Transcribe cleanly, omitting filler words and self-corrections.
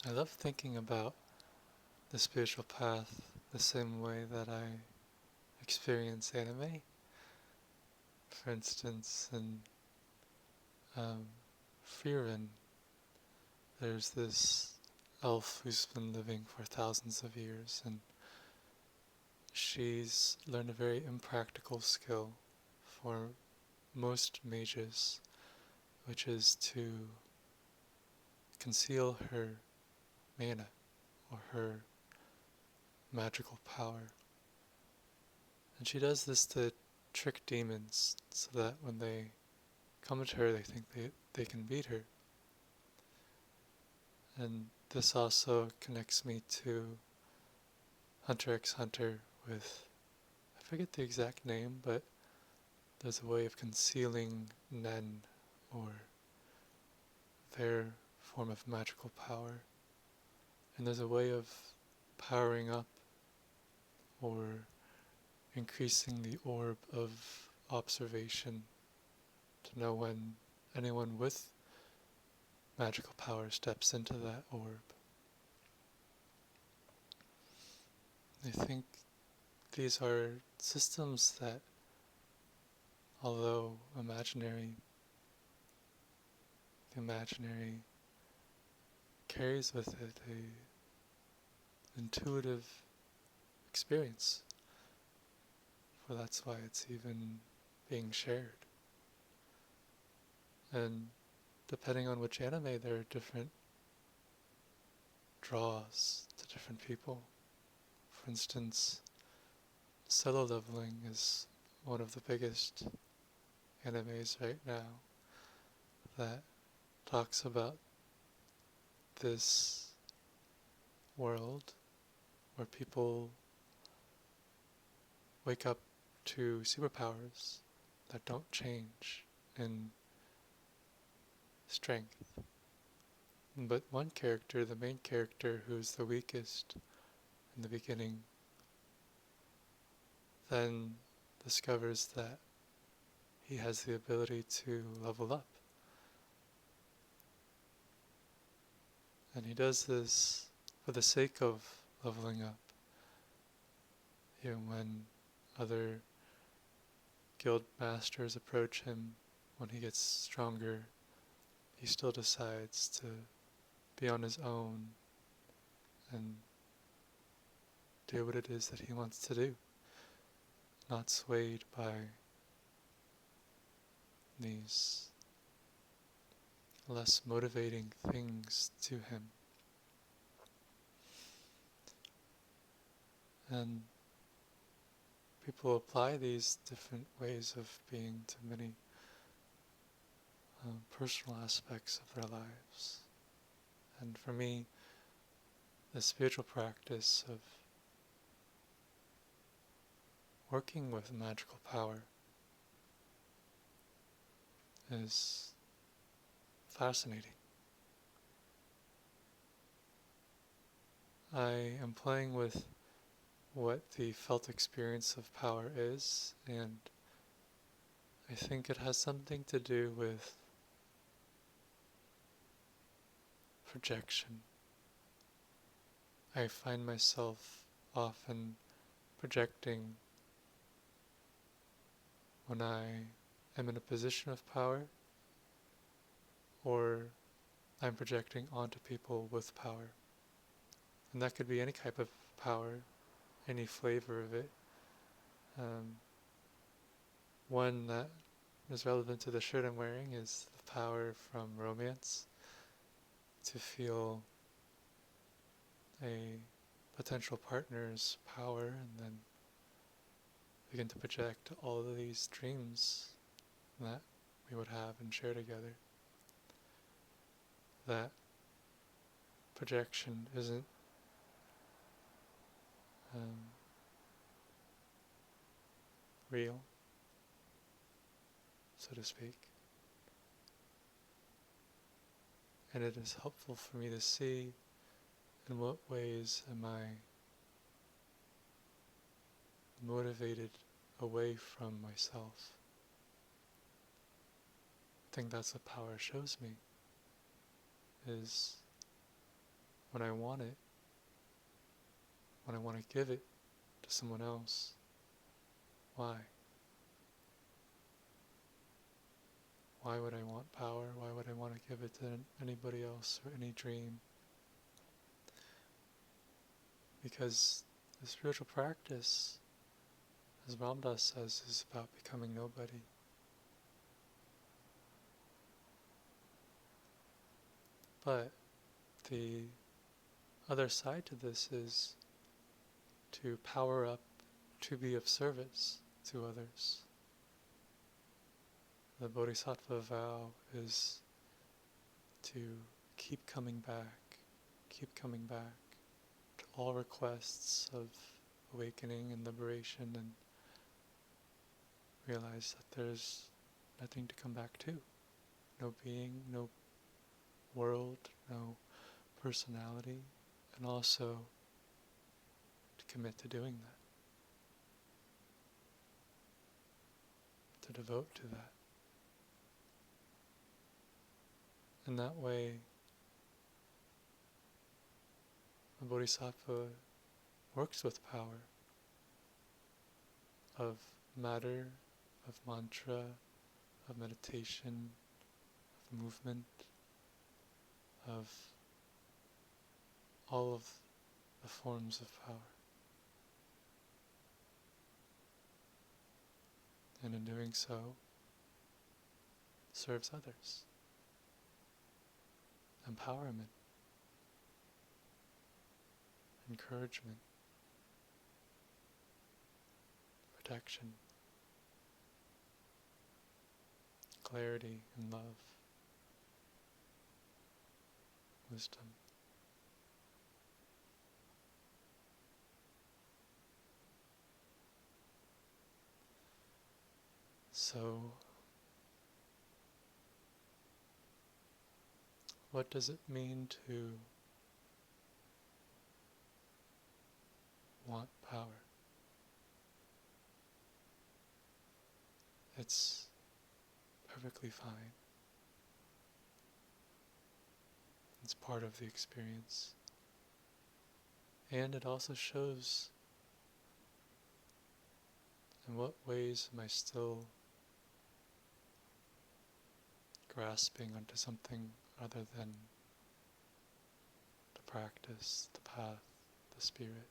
I love thinking about the spiritual path the same way that I experience anime. For instance, in um, Frieren, there's this elf who's been living for thousands of years, and she's learned a very impractical skill for most mages, which is to conceal her mana or her magical power. And she does this to trick demons so that when they come at her, they think they can beat her. And this also connects me to Hunter x Hunter with, I forget the exact name, but there's a way of concealing Nen, or their form of magical power. And there's a way of powering up or increasing the orb of observation to know when anyone with magical power steps into that orb. I think these are systems that, although imaginary, the imaginary carries with it a intuitive experience, for that's why it's even being shared. And depending on which anime, there are different draws to different people. For instance, Solo Leveling is one of the biggest animes right now that talks about this world where people wake up to superpowers that don't change in strength. But one character, the main character who's the weakest in the beginning, then discovers that he has the ability to level up. And he does this for the sake of leveling up. Even when other guild masters approach him, when he gets stronger, he still decides to be on his own and do what it is that he wants to do, not swayed by these less motivating things to him. And people apply these different ways of being to many personal aspects of their lives. And for me, the spiritual practice of working with magical power is fascinating. I am playing with what the felt experience of power is, and I think it has something to do with projection. I find myself often projecting when I am in a position of power, or I'm projecting onto people with power. And that could be any type of power, any flavor of it. One that is relevant to the shirt I'm wearing is the power from romance, to feel a potential partner's power and then begin to project all of these dreams that we would have and share together. That projection isn't real, so to speak. And it is helpful for me to see in what ways am I motivated away from myself. I think that's what power shows me, is when I want it, when I want to give it to someone else. Why? Why would I want power? Why would I want to give it to anybody else or any dream? Because the spiritual practice, as Ram Dass says, is about becoming nobody. But the other side to this is to power up, to be of service to others. The Bodhisattva vow is to keep coming back to all requests of awakening and liberation, and realize that there's nothing to come back to. No being, no world, no personality, and also to commit to doing that, to devote to that. In that way, a bodhisattva works with power of matter, of mantra, of meditation, of movement, of all of the forms of power. And in doing so, serves others. Empowerment, encouragement, protection, clarity and love, wisdom. So, what does it mean to want power? It's perfectly fine. It's part of the experience. And it also shows in what ways am I still grasping onto something other than the practice, the path, the spirit.